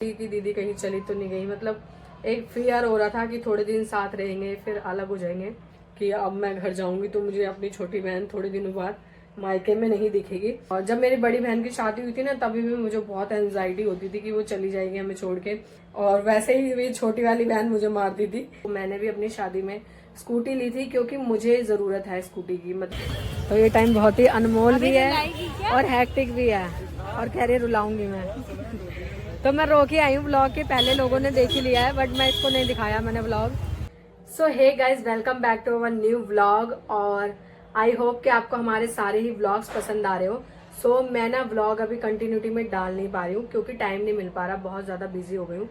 की दीदी कहीं चली तो नहीं गई, मतलब एक फियर हो रहा था कि थोड़े दिन साथ रहेंगे फिर अलग हो जाएंगे, कि अब मैं घर जाऊंगी तो मुझे अपनी छोटी बहन थोड़े दिनों बाद मायके में नहीं दिखेगी। और जब मेरी बड़ी बहन की शादी हुई थी ना, तभी भी मुझे बहुत एंजाइटी होती थी कि वो चली जाएगी हमें छोड़ के, और वैसे ही मेरी छोटी वाली बहन मुझे मारती थी। तो मैंने भी अपनी शादी में स्कूटी ली थी क्योंकि मुझे जरूरत है स्कूटी की। मतलब तो ये टाइम बहुत ही अनमोल भी है और हैक्टिक भी है, और कह रही रुलाऊंगी मैं। तो मैं रोके आई हूँ, ब्लॉग के पहले लोगों ने देख ही लिया है, बट मैं इसको नहीं दिखाया मैंने blog. So hey guys, welcome back to our new vlog. और आई होप कि आपको हमारे सारे ही व्लॉग्स पसंद आ रहे हो। सो मैं ना व्लॉग अभी कंटिन्यूटी में डाल नहीं पा रही हूँ क्योंकि टाइम नहीं मिल पा रहा, बहुत ज़्यादा बिजी हो गई हूँ।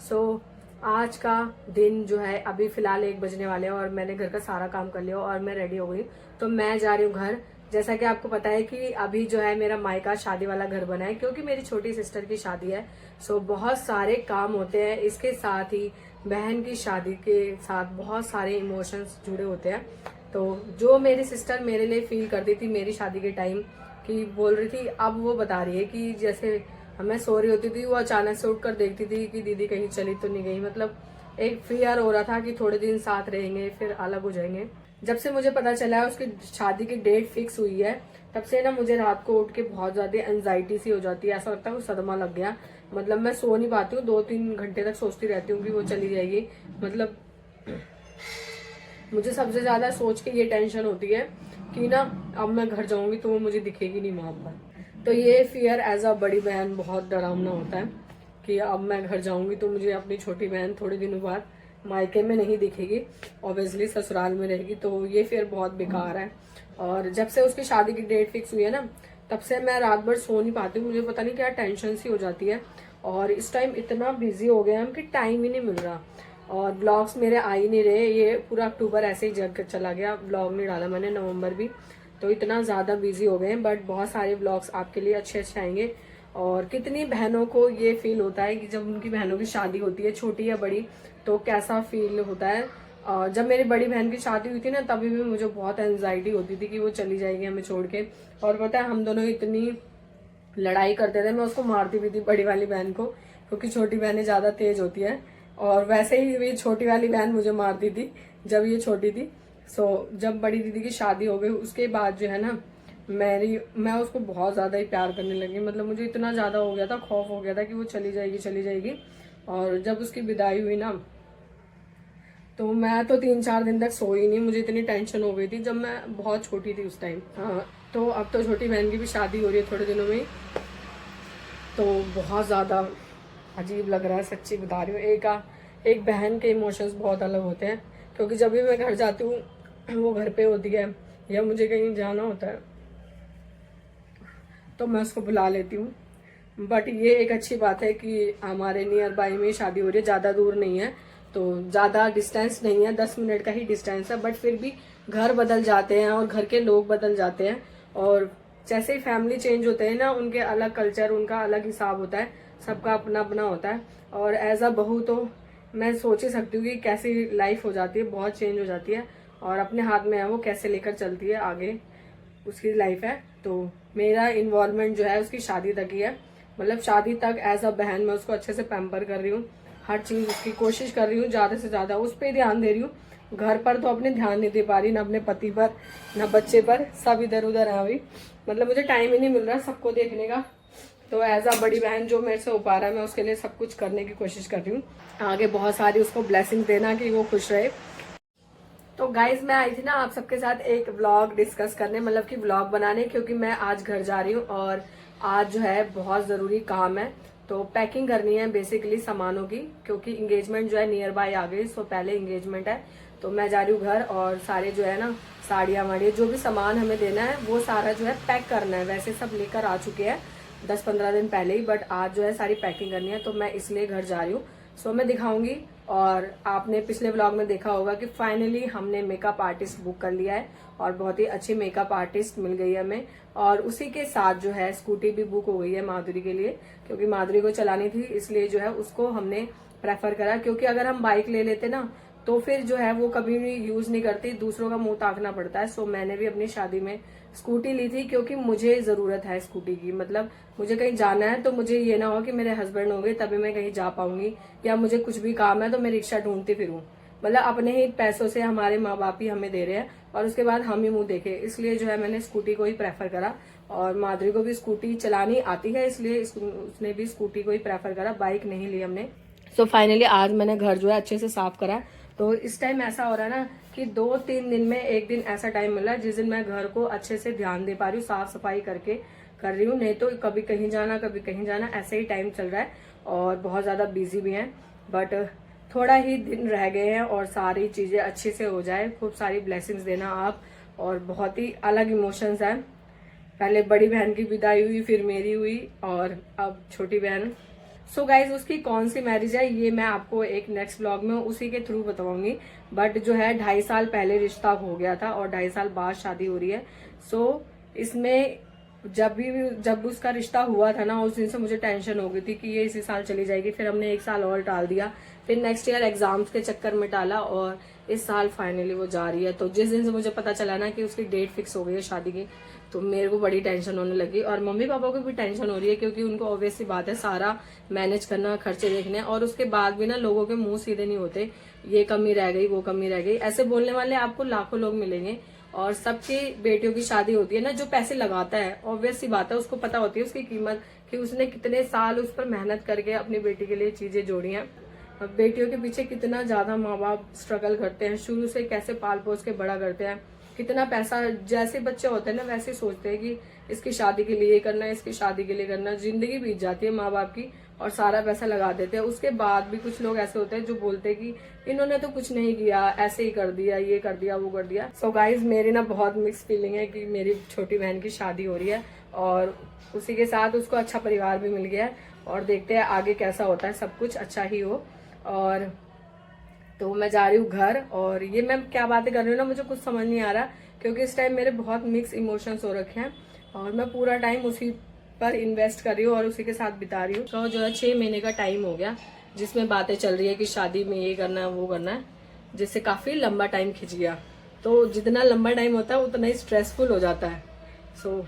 सो आज का दिन जो है अभी फिलहाल 1 बजने वाले हैं और मैंने घर का सारा काम कर लिया और मैं रेडी हो गई। तो मैं जा रही हूँ घर। जैसा कि आपको पता है कि अभी जो है मेरा मायका शादी वाला घर बना है क्योंकि मेरी छोटी सिस्टर की शादी है। सो बहुत सारे काम होते हैं, इसके साथ ही बहन की शादी के साथ बहुत सारे इमोशंस जुड़े होते हैं। तो जो मेरी सिस्टर मेरे लिए फील करती थी मेरी शादी के टाइम, कि बोल रही थी, अब वो बता रही है कि जैसे मैं सो रही होती थी वो अचानक से उठकर देखती थी कि दीदी कहीं चली तो नहीं गई। मतलब एक फियर हो रहा था कि थोड़े दिन साथ रहेंगे फिर अलग हो जाएंगे। जब से मुझे पता चला है उसकी शादी की डेट फिक्स हुई है, तब से ना मुझे रात को उठ के बहुत ज्यादा एंजाइटी सी हो जाती है, ऐसा लगता है वो सदमा लग गया। मतलब मैं सो नहीं पाती हूँ, 2-3 घंटे तक सोचती रहती हूँ कि वो चली जाएगी। मतलब मुझे सबसे ज्यादा सोच के ये टेंशन होती है कि ना अब मैं घर जाऊंगी तो वो मुझे दिखेगी नहीं वहां पर। तो ये फियर एज अ बड़ी बहन बहुत डरावना होता है कि अब मैं घर जाऊंगी तो मुझे अपनी छोटी बहन थोड़े दिनों बाद मायके में नहीं दिखेगी, ऑब्वियसली ससुराल में रहेगी। तो ये फियर बहुत बेकार है। और जब से उसकी शादी की डेट फिक्स हुई है ना, तब से मैं रात भर सो नहीं पाती हूँ, मुझे पता नहीं क्या टेंशन सी हो जाती है। और इस टाइम इतना बिजी हो गया हम कि टाइम ही नहीं मिल रहा, और ब्लॉग्स मेरे आ ही नहीं रहे। ये पूरा अक्टूबर ऐसे ही जग कर चला गया, ब्लॉग नहीं डाला मैंने, नवंबर भी। तो इतना ज़्यादा बिजी हो गए हैं, बट बहुत सारे ब्लॉग्स आपके लिए अच्छे अच्छे आएंगे। और कितनी बहनों को ये फील होता है कि जब उनकी बहनों की शादी होती है, छोटी या बड़ी, तो कैसा फील होता है। और जब मेरी बड़ी बहन की शादी हुई थी ना, तभी भी मुझे बहुत एंजाइटी होती थी कि वो चली जाएगी हमें छोड़ के। और पता है हम दोनों इतनी लड़ाई करते थे, मैं उसको मारती भी थी बड़ी वाली बहन को, क्योंकि छोटी बहनें ज्यादा तेज होती है। और वैसे ही ये छोटी वाली बहन मुझे मारती थी जब ये छोटी थी। सो जब बड़ी दीदी की शादी हो गई उसके बाद जो है ना, मैं उसको बहुत ज्यादा ही प्यार करने लगी। मतलब मुझे इतना ज्यादा हो गया था, खौफ हो गया था कि वो चली जाएगी चली जाएगी। और जब उसकी विदाई हुई ना, तो मैं तो 3-4 दिन तक सोई नहीं, मुझे इतनी टेंशन हो गई थी जब मैं बहुत छोटी थी उस टाइम। हाँ, तो अब तो छोटी बहन की भी शादी हो रही है थोड़े दिनों में ही, तो बहुत ज़्यादा अजीब लग रहा है, सच्ची बता रही हूँ। एक बहन के इमोशंस बहुत अलग होते हैं, क्योंकि जब भी मैं घर जाती हूँ वो घर पे होती है, या मुझे कहीं जाना होता है तो मैं उसको बुला लेती हूँ। बट ये एक अच्छी बात है कि हमारे नियर बाई में शादी हो रही है, ज़्यादा दूर नहीं है, तो ज़्यादा डिस्टेंस नहीं है, 10 मिनट का ही डिस्टेंस है। बट फिर भी घर बदल जाते हैं और घर के लोग बदल जाते हैं, और जैसे ही फैमिली चेंज होते हैं ना, उनके अलग कल्चर, उनका अलग हिसाब होता है, सबका अपना अपना होता है। और एज अ बहू तो मैं सोच ही सकती हूँ कि कैसी लाइफ हो जाती है, बहुत चेंज हो जाती है, और अपने हाथ में है वो कैसे लेकर चलती है आगे, उसकी लाइफ है। तो मेरा इन्वॉल्वमेंट जो है उसकी शादी तक ही है। मतलब शादी तक एज अ बहन मैं उसको अच्छे से पैम्पर कर रही हूँ, हर चीज उसकी कोशिश कर रही हूँ, ज्यादा से ज्यादा उस पर ध्यान दे रही हूँ। घर पर तो अपने ध्यान नहीं दे पा रही, ना अपने पति पर ना बच्चे पर, सब इधर उधर है अभी। मतलब मुझे टाइम ही नहीं मिल रहा सबको देखने का। तो एज अ बड़ी बहन जो मेरे से हो पा रहा है मैं उसके लिए सब कुछ करने की कोशिश कर रही हूँ। आगे बहुत सारी उसको ब्लेसिंग देना कि वो खुश रहे। तो गाइज मैं आई थी ना आप सबके साथ एक व्लॉग डिस्कस करने, मतलब कि व्लॉग बनाने, क्योंकि मैं आज घर जा रही हूँ और आज जो है बहुत जरूरी काम है। तो पैकिंग करनी है बेसिकली सामानों की, क्योंकि इंगेजमेंट जो है नियर बाय आ गई। सो पहले इंगेजमेंट है तो मैं जा रही हूँ घर, और सारे जो है ना साड़ियाँ वाड़ियाँ जो भी सामान हमें देना है वो सारा जो है पैक करना है। वैसे सब लेकर आ चुके हैं 10-15 दिन पहले ही, बट आज जो है सारी पैकिंग करनी है, तो मैं इसलिए घर जा रही हूँ। सो मैं दिखाऊंगी। और आपने पिछले व्लॉग में देखा होगा कि फाइनली हमने मेकअप आर्टिस्ट बुक कर लिया है, और बहुत ही अच्छी मेकअप आर्टिस्ट मिल गई है हमें। और उसी के साथ जो है स्कूटी भी बुक हो गई है माधुरी के लिए, क्योंकि माधुरी को चलानी थी, इसलिए जो है उसको हमने प्रेफर करा। क्योंकि अगर हम बाइक ले लेते ना तो फिर जो है वो कभी भी यूज नहीं करती, दूसरों का मुंह ताकना पड़ता है। सो मैंने भी अपनी शादी में स्कूटी ली थी क्योंकि मुझे जरूरत है स्कूटी की। मतलब मुझे कहीं जाना है तो मुझे ये ना हो कि मेरे हस्बैंड होंगे तभी मैं कहीं जा पाऊंगी, या मुझे कुछ भी काम है तो मैं रिक्शा ढूंढती फिरूं। मतलब अपने ही पैसों से हमारे माँ बाप ही हमें दे रहे हैं और उसके बाद हम ही मुंह देखे, इसलिए जो है मैंने स्कूटी को ही प्रेफर करा। और माधुरी को भी स्कूटी चलानी आती है, इसलिए उसने भी स्कूटी को ही प्रेफर करा, बाइक नहीं ली हमने। सो फाइनली आज मैंने घर जो है अच्छे से साफ करा। तो इस टाइम ऐसा हो रहा है ना कि 2-3 दिन में एक दिन ऐसा टाइम मिला जिस दिन मैं घर को अच्छे से ध्यान दे पा रही हूँ, साफ सफाई करके कर रही हूँ। नहीं तो कभी कहीं जाना कभी कहीं जाना, ऐसे ही टाइम चल रहा है और बहुत ज्यादा बिजी भी है। बट थोड़ा ही दिन रह गए हैं और सारी चीजें अच्छे से हो जाए। खूब सारी ब्लेसिंग्स देना आप। और बहुत ही अलग इमोशंस है, पहले बड़ी बहन की विदाई हुई, फिर मेरी हुई और अब छोटी बहन। सो गाइज उसकी कौन सी मैरिज है ये मैं आपको एक नेक्स्ट ब्लॉग में उसी के थ्रू बताऊंगी। बट जो है 2.5 साल पहले रिश्ता हो गया था और 2.5 साल बाद शादी हो रही है। सो इसमें जब उसका रिश्ता हुआ था ना, उस दिन से मुझे टेंशन हो गई थी कि ये इसी साल चली जाएगी। फिर हमने 1 साल और टाल दिया, फिर नेक्स्ट ईयर एग्जाम्स के चक्कर में टाला और इस साल फाइनली वो जा रही है। तो जिस दिन से मुझे पता चला ना कि उसकी डेट फिक्स हो गई है शादी की, तो मेरे को बड़ी टेंशन होने लगी और मम्मी पापा को भी टेंशन हो रही है क्योंकि उनको ऑब्वियस सी बात है सारा मैनेज करना, खर्चे देखने। और उसके बाद भी ना लोगों के मुंह सीधे नहीं होते, ये कमी रह गई वो कमी रह गई, ऐसे बोलने वाले आपको लाखों लोग मिलेंगे। और सबकी बेटियों की शादी होती है ना, जो पैसे लगाता है ऑब्वियस सी बात है उसको पता होती है उसकी कीमत, कि उसने कितने साल उस पर मेहनत करके अपनी बेटी के लिए चीजें जोड़ी हैं। बेटियों के पीछे कितना ज्यादा माँ बाप स्ट्रगल करते हैं, शुरू से कैसे पाल पोस के बड़ा करते हैं, कितना पैसा। जैसे बच्चे होते हैं ना वैसे सोचते हैं कि इसकी शादी के लिए करना है, इसकी शादी के लिए करना। जिंदगी बीत जाती है माँ बाप की और सारा पैसा लगा देते हैं। उसके बाद भी कुछ लोग ऐसे होते हैं जो बोलते हैं कि इन्होंने तो कुछ नहीं किया, ऐसे ही कर दिया, ये कर दिया, वो कर दिया। सो गाइज मेरी ना बहुत मिक्स फीलिंग है कि मेरी छोटी बहन की शादी हो रही है और उसी के साथ उसको अच्छा परिवार भी मिल गया है। और देखते हैं आगे कैसा होता है, सब कुछ अच्छा ही हो। और तो मैं जा रही हूँ घर। और ये मैं क्या बातें कर रही हूँ ना, मुझे कुछ समझ नहीं आ रहा क्योंकि इस टाइम मेरे बहुत मिक्स इमोशंस हो रखे हैं और मैं पूरा टाइम उसी पर इन्वेस्ट कर रही हूँ और उसी के साथ बिता रही हूँ। तो जो है 6 महीने का टाइम हो गया जिसमें बातें चल रही है कि शादी में ये करना है वो करना है, जिससे काफी लंबा टाइम खिंच गया। तो जितना लंबा टाइम होता है उतना ही स्ट्रेसफुल हो जाता है। सो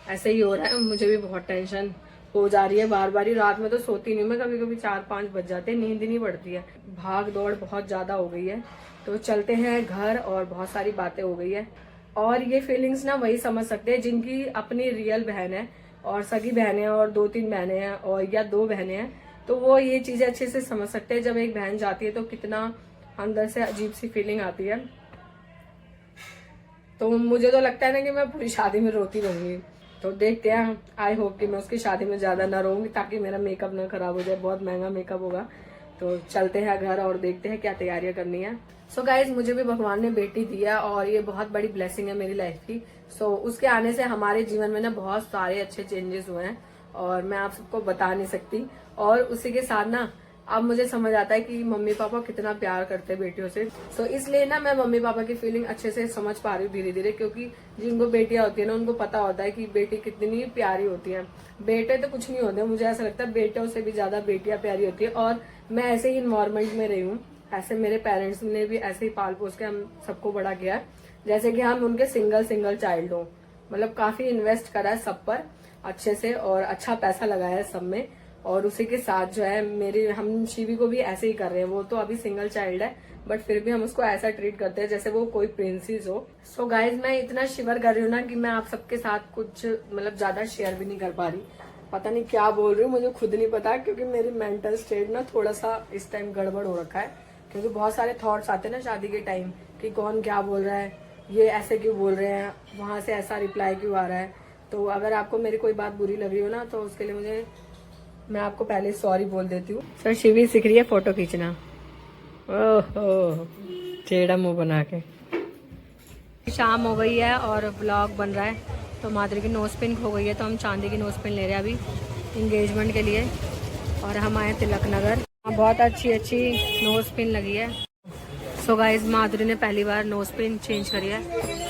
ऐसे ही हो रहा है, मुझे भी बहुत टेंशन हो जा रही है बार बार ही। रात में तो सोती नहीं मैं, कभी कभी 4-5 बज जाते हैं, नींद ही नहीं पड़ती है। भाग दौड़ बहुत ज्यादा हो गई है। तो चलते हैं घर और बहुत सारी बातें हो गई है। और ये फीलिंग्स ना वही समझ सकते हैं जिनकी अपनी रियल बहन है और सगी बहनें और 2-3 बहनें हैं और या 2 बहनें हैं, तो वो ये चीजें अच्छे से समझ सकते हैं। जब एक बहन जाती है तो कितना अंदर से अजीब सी फीलिंग आती है। तो मुझे तो लगता है ना कि मैं पूरी शादी में रोती रहूंगी। तो देखते हैं, आई होप कि मैं उसकी शादी में ज्यादा ना रहूंगी ताकि मेरा मेकअप ना खराब हो जाए, बहुत महंगा मेकअप होगा। तो चलते हैं घर और देखते हैं क्या तैयारियां करनी है। सो गाइज मुझे भी भगवान ने बेटी दिया और ये बहुत बड़ी ब्लेसिंग है मेरी लाइफ की। सो उसके आने से हमारे जीवन में ना बहुत सारे अच्छे चेंजेस हुए हैं और मैं आप सबको बता नहीं सकती। और उसी के साथ ना अब मुझे समझ आता है कि मम्मी पापा कितना प्यार करते हैं बेटियों से। सो इसलिए ना मैं मम्मी पापा की फीलिंग अच्छे से समझ पा रही हूँ धीरे धीरे, क्योंकि जिनको बेटियां होती है ना उनको पता होता है कि बेटी कितनी प्यारी होती है। बेटे तो कुछ नहीं होते, मुझे ऐसा लगता है बेटों से भी ज्यादा बेटियां प्यारी होती है। और मैं ऐसे ही इन्वायरमेंट में रही हूँ, ऐसे मेरे पेरेंट्स ने भी ऐसे ही पाल पोस के हम सबको बड़ा किया है, जैसे कि हम उनके सिंगल चाइल्ड हो। मतलब काफी इन्वेस्ट करा है सब पर अच्छे से और अच्छा पैसा लगाया है सब में। और उसी के साथ जो है हम शिवी को भी ऐसे ही कर रहे हैं। वो तो अभी सिंगल चाइल्ड है बट फिर भी हम उसको ऐसा ट्रीट करते हैं जैसे वो कोई प्रिंसेस हो। सो गाइज मैं इतना शिवर कर रही हूँ ना कि मैं आप सबके साथ कुछ मतलब ज्यादा शेयर भी नहीं कर पा रही। पता नहीं क्या बोल रही हूँ, मुझे खुद नहीं पता, क्योंकि मेरी मेंटल स्टेट ना थोड़ा सा इस टाइम गड़बड़ हो रखा है। क्योंकि बहुत सारे थॉट्स आते हैं ना शादी के टाइम कि कौन क्या बोल रहा है, ये ऐसे क्यों बोल रहे हैं, वहां से ऐसा रिप्लाई क्यों आ रहा है। तो अगर आपको मेरी कोई बात बुरी लग रही हो ना तो उसके लिए मैं आपको पहले सॉरी बोल देती हूँ। सर शिवी सीख रही है फोटो खींचना, ओहो टेढ़ा मुंह बना के। शाम हो गई है और ब्लॉग बन रहा है। तो माधुरी की नोज पिन खो गई है तो हम चांदी की नोज पिन ले रहे हैं अभी इंगेजमेंट के लिए। और हम आए तिलक नगर, बहुत अच्छी नोज पिन लगी है। सो गाइज माधुरी ने पहली बार नोज पिन चेंज करी है।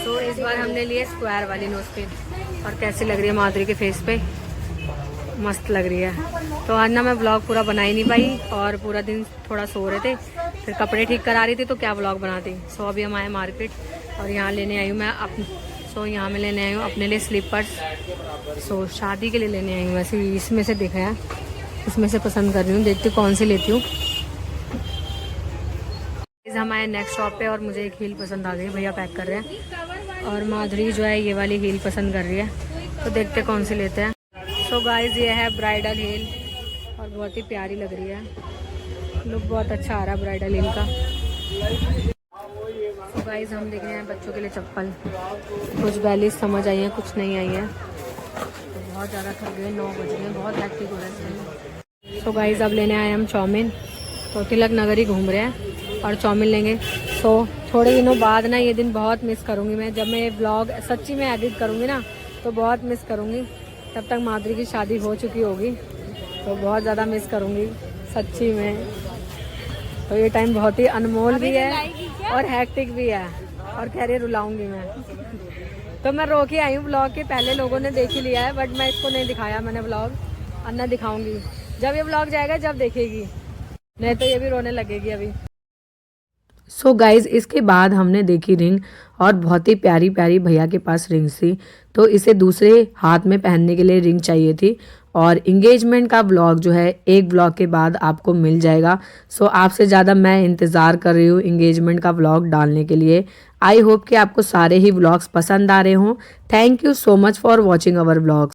तो इस बार हमने लिए स्क्वायर वाली नोज पिन। और कैसी लग रही है माधुरी के फेस पे, मस्त लग रही है। तो आज ना मैं व्लॉग पूरा बना ही नहीं पाई और पूरा दिन थोड़ा सो रहे थे, फिर कपड़े ठीक करा रही थी तो क्या व्लॉग बनाती। सो अभी हम आए मार्केट और यहाँ लेने आई हूँ मैं यहाँ मैं लेने आई हूँ अपने लिए स्लीपर्स। सो शादी के लिए लेने आई हूँ। वैसे इसमें से देखा है, इसमें से पसंद कर रही हूँ, देखती हूँ कौन सी लेती हूँ। हम आए नेक्स्ट शॉप पे और मुझे एक हील पसंद आ गई, भैया पैक कर रहे हैं और माधुरी जो है ये वाली हील पसंद कर रही है, तो देखते कौन सी लेते हैं। सो गाइस ये है ब्राइडल हील और बहुत ही प्यारी लग रही है, लुक बहुत अच्छा आ रहा है ब्राइडल हील का। तो गाइस हम देख रहे हैं बच्चों के लिए चप्पल, कुछ बैलीज समझ आई है कुछ नहीं आई है, तो बहुत ज़्यादा थक गए, 9 बज गए, बहुत हेक्टिक हो रहा है। सो गाइस अब लेने आए हम चाउमीन, तो तिलक नगर ही घूम रहे हैं और चाउमीन लेंगे। सो थोड़े दिनों बाद ना ये दिन बहुत मिस करूँगी मैं, जब मैं ये ब्लॉग सच्ची में एडिट करूँगी ना तो बहुत मिस करूँगी। तब तक माधुरी की शादी हो चुकी होगी, तो बहुत ज़्यादा मिस करूँगी सच्ची में। तो ये टाइम बहुत ही अनमोल भी है और हैक्टिक भी है और कह रही रुलाऊंगी मैं। तो मैं रोक ही आई हूँ, ब्लॉग के पहले लोगों ने देख ही लिया है, बट मैं इसको नहीं दिखाया मैंने ब्लॉग। अन्ना दिखाऊंगी जब ये ब्लॉग जाएगा, जब देखेगी, नहीं तो ये भी रोने लगेगी अभी। सो गाइज इसके बाद हमने देखी रिंग और बहुत ही प्यारी प्यारी भैया के पास रिंग थी, तो इसे दूसरे हाथ में पहनने के लिए रिंग चाहिए थी और इंगेजमेंट का व्लॉग जो है एक व्लॉग के बाद आपको मिल जाएगा। सो आपसे ज़्यादा मैं इंतज़ार कर रही हूँ इंगेजमेंट का व्लॉग डालने के लिए। आई होप कि आपको सारे ही व्लॉग्स पसंद आ रहे हों। Thank you so much for watching our vlogs.